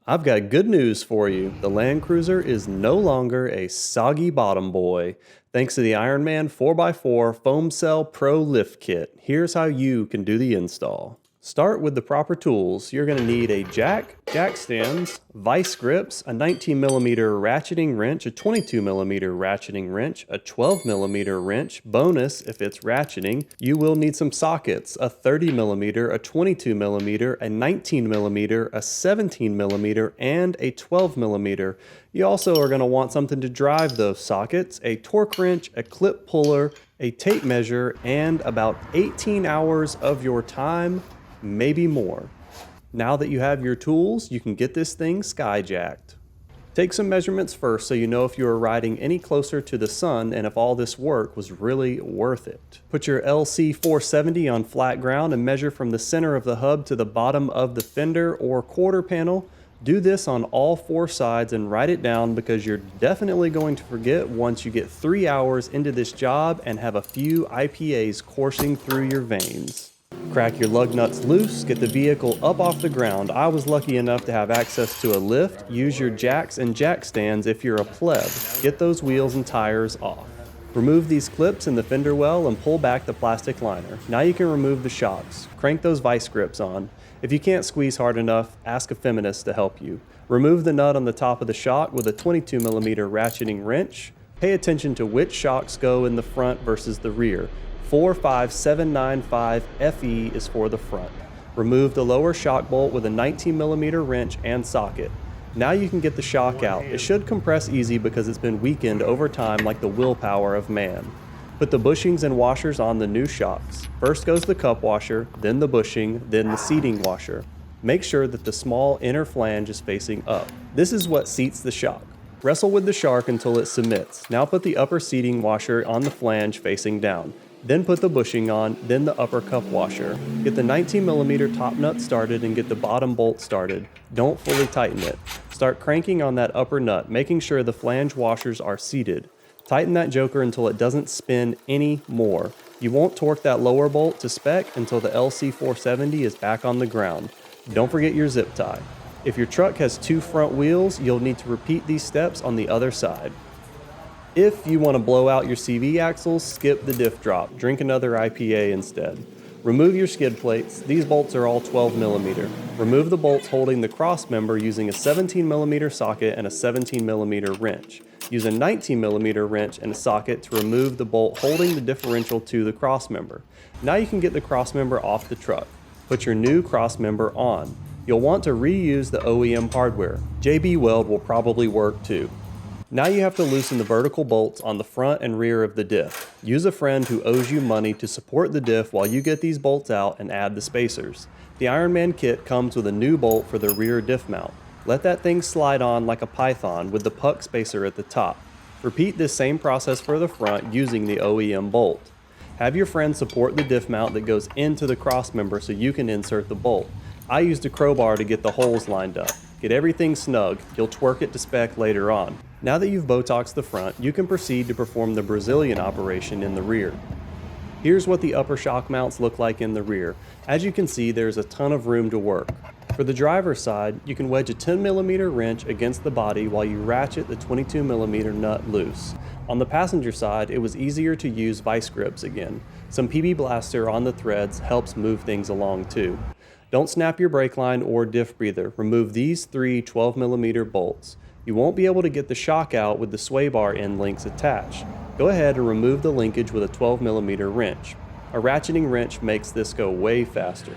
I've got good news for you. The Land Cruiser is no longer a soggy bottom boy. Thanks to the Ironman 4x4 Foam Cell Pro Lift Kit, here's how you can do the install. Start with the proper tools. You're going to need a jack stands, vice grips, a 19mm ratcheting wrench, a 22mm ratcheting wrench, a 12mm wrench. Bonus, if it's ratcheting, you will need some sockets, a 30mm, a 22mm, a 19mm, a 17mm, and a 12mm. You also are going to want something to drive those sockets, a torque wrench, a clip puller, a tape measure, and about 18 hours of your time, maybe more. Now that you have your tools, you can get this thing skyjacked. Take some measurements first so you know if you are riding any closer to the sun and if all this work was really worth it. Put your LX470 on flat ground and measure from the center of the hub to the bottom of the fender or quarter panel. Do this on all four sides and write it down because you're definitely going to forget once you get 3 hours into this job and have a few IPAs coursing through your veins. Crack your lug nuts loose, get the vehicle up off the ground. I was lucky enough to have access to a lift. Use your jacks and jack stands if you're a pleb. Get those wheels and tires off. Remove these clips in the fender well and pull back the plastic liner. Now you can remove the shocks. Crank those vice grips on. If you can't squeeze hard enough, ask a feminist to help you. Remove the nut on the top of the shock with a 22mm ratcheting wrench. Pay attention to which shocks go in the front versus the rear. 45795 FE is for the front. Remove the lower shock bolt with a 19mm wrench and socket. Now you can get the shock out. It should compress easy because it's been weakened over time like the willpower of man. Put the bushings and washers on the new shocks. First goes the cup washer, then the bushing, then the seating washer. Make sure that the small inner flange is facing up. This is what seats the shock. Wrestle with the shark until it submits. Now put the upper seating washer on the flange facing down. Then put the bushing on, then the upper cup washer. Get the 19mm top nut started and get the bottom bolt started. Don't fully tighten it. Start cranking on that upper nut, making sure the flange washers are seated. Tighten that joker until it doesn't spin any more. You won't torque that lower bolt to spec until the LC470 is back on the ground. Don't forget your zip tie. If your truck has two front wheels, you'll need to repeat these steps on the other side. If you want to blow out your CV axles, skip the Diff Drop. Drink another IPA instead. Remove your skid plates. These bolts are all 12mm. Remove the bolts holding the Crossmember using a 17mm socket and a 17mm wrench. Use a 19mm wrench and a socket to remove the bolt holding the differential to the Crossmember. Now you can get the Crossmember off the truck. Put your new Crossmember on. You'll want to reuse the OEM hardware. JB Weld will probably work too. Now you have to loosen the vertical bolts on the front and rear of the diff. Use a friend who owes you money to support the diff while you get these bolts out and add the spacers. The Ironman kit comes with a new bolt for the rear diff mount. Let that thing slide on like a python with the puck spacer at the top. Repeat this same process for the front using the OEM bolt. Have your friend support the diff mount that goes into the Crossmember so you can insert the bolt. I used a crowbar to get the holes lined up. Get everything snug. You'll twerk it to spec later on. Now that you've Botoxed the front, you can proceed to perform the Brazilian operation in the rear. Here's what the upper shock mounts look like in the rear. As you can see, there's a ton of room to work. For the driver's side, you can wedge a 10mm wrench against the body while you ratchet the 22mm nut loose. On the passenger side, it was easier to use vice grips again. Some PB Blaster on the threads helps move things along too. Don't snap your brake line or diff breather. Remove these three 12mm bolts. You won't be able to get the shock out with the sway bar end links attached. Go ahead and remove the linkage with a 12mm wrench. A ratcheting wrench makes this go way faster.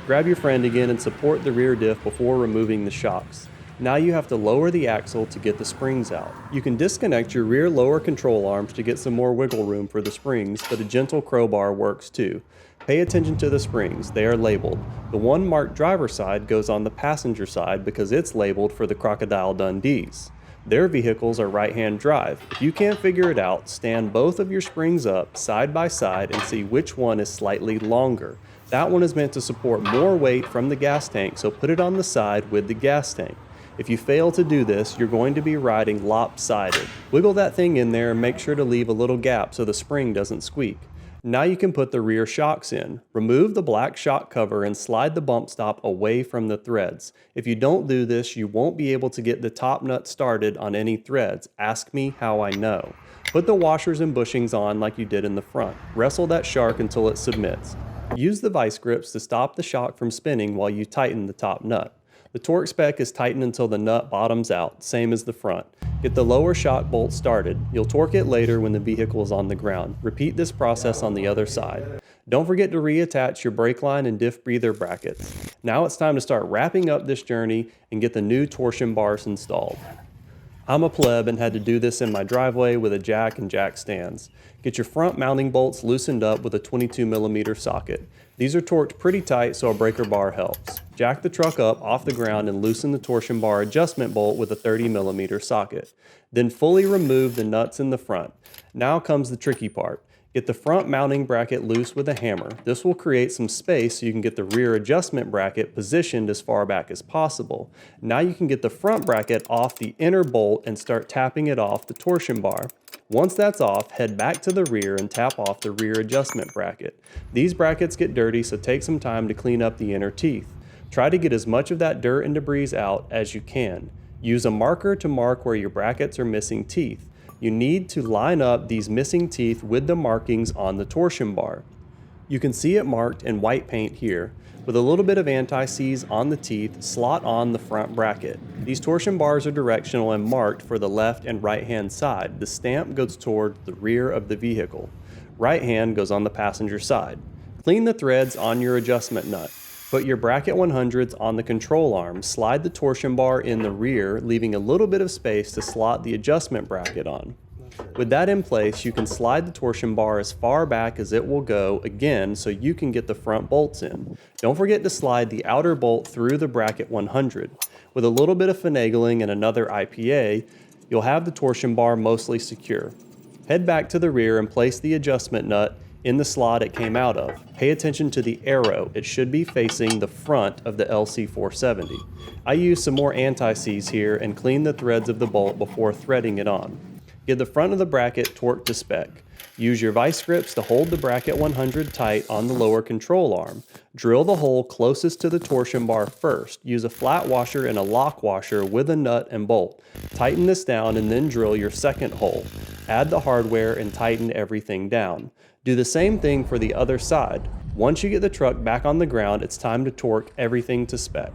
Grab your friend again and support the rear diff before removing the shocks. Now you have to lower the axle to get the springs out. You can disconnect your rear lower control arms to get some more wiggle room for the springs, but a gentle crowbar works too. Pay attention to the springs, they are labeled. The one marked driver side goes on the passenger side because it's labeled for the Crocodile Dundees. Their vehicles are right-hand drive. If you can't figure it out, stand both of your springs up side by side and see which one is slightly longer. That one is meant to support more weight from the gas tank, so put it on the side with the gas tank. If you fail to do this, you're going to be riding lopsided. Wiggle that thing in there and make sure to leave a little gap so the spring doesn't squeak. Now you can put the rear shocks in. Remove the black shock cover and slide the bump stop away from the threads. If you don't do this, you won't be able to get the top nut started on any threads. Ask me how I know. Put the washers and bushings on like you did in the front. Wrestle that shark until it submits. Use the vice grips to stop the shock from spinning while you tighten the top nut. The torque spec is tightened until the nut bottoms out, same as the front. Get the lower shock bolt started. You'll torque it later when the vehicle is on the ground. Repeat this process on the other side. Don't forget to reattach your brake line and diff breather brackets. Now it's time to start wrapping up this journey and get the new torsion bars installed. I'm a pleb and had to do this in my driveway with a jack and jack stands. Get your front mounting bolts loosened up with a 22mm socket. These are torqued pretty tight so a breaker bar helps. Jack the truck up off the ground and loosen the torsion bar adjustment bolt with a 30mm socket. Then fully remove the nuts in the front. Now comes the tricky part. Get the front mounting bracket loose with a hammer. This will create some space so you can get the rear adjustment bracket positioned as far back as possible. Now you can get the front bracket off the inner bolt and start tapping it off the torsion bar. Once that's off, head back to the rear and tap off the rear adjustment bracket. These brackets get dirty, so take some time to clean up the inner teeth. Try to get as much of that dirt and debris out as you can. Use a marker to mark where your brackets are missing teeth. You need to line up these missing teeth with the markings on the torsion bar. You can see it marked in white paint here. With a little bit of anti-seize on the teeth, slot on the front bracket. These torsion bars are directional and marked for the left and right hand side. The stamp goes toward the rear of the vehicle. Right hand goes on the passenger side. Clean the threads on your adjustment nut. Put your bracket 100s on the control arm, slide the torsion bar in the rear, leaving a little bit of space to slot the adjustment bracket on. With that in place, you can slide the torsion bar as far back as it will go again so you can get the front bolts in. Don't forget to slide the outer bolt through the bracket 100. With a little bit of finagling and another IPA, you'll have the torsion bar mostly secure. Head back to the rear and place the adjustment nut in the slot it came out of. Pay attention to the arrow. It should be facing the front of the LX470. I used some more anti-seize here and cleaned the threads of the bolt before threading it on. Get the front of the bracket torqued to spec. Use your vice grips to hold the bracket 100 tight on the lower control arm. Drill the hole closest to the torsion bar first. Use a flat washer and a lock washer with a nut and bolt. Tighten this down and then drill your second hole. Add the hardware and tighten everything down. Do the same thing for the other side. Once you get the truck back on the ground, it's time to torque everything to spec.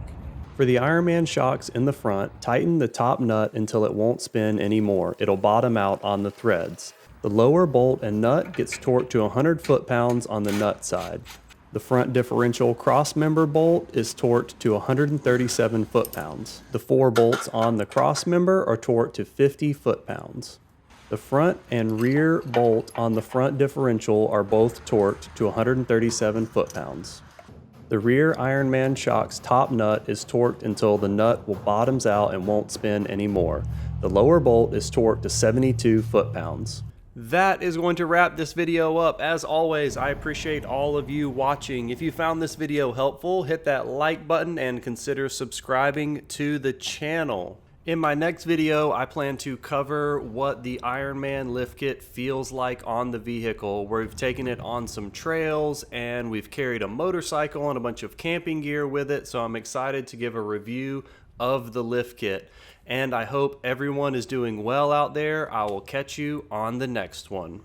For the Ironman shocks in the front, tighten the top nut until it won't spin anymore. It'll bottom out on the threads. The lower bolt and nut gets torqued to 100 foot-pounds on the nut side. The front differential crossmember bolt is torqued to 137 foot-pounds. The 4 bolts on the crossmember are torqued to 50 foot-pounds. The front and rear bolt on the front differential are both torqued to 137 foot-pounds. The rear Ironman shock's top nut is torqued until the nut will bottoms out and won't spin anymore. The lower bolt is torqued to 72 foot-pounds. That is going to wrap this video up. As always, I appreciate all of you watching. If you found this video helpful, hit that like button and consider subscribing to the channel. In my next video, I plan to cover what the Ironman lift kit feels like on the vehicle. We've taken it on some trails and we've carried a motorcycle and a bunch of camping gear with it, so I'm excited to give a review of the lift kit. And I hope everyone is doing well out there. I will catch you on the next one.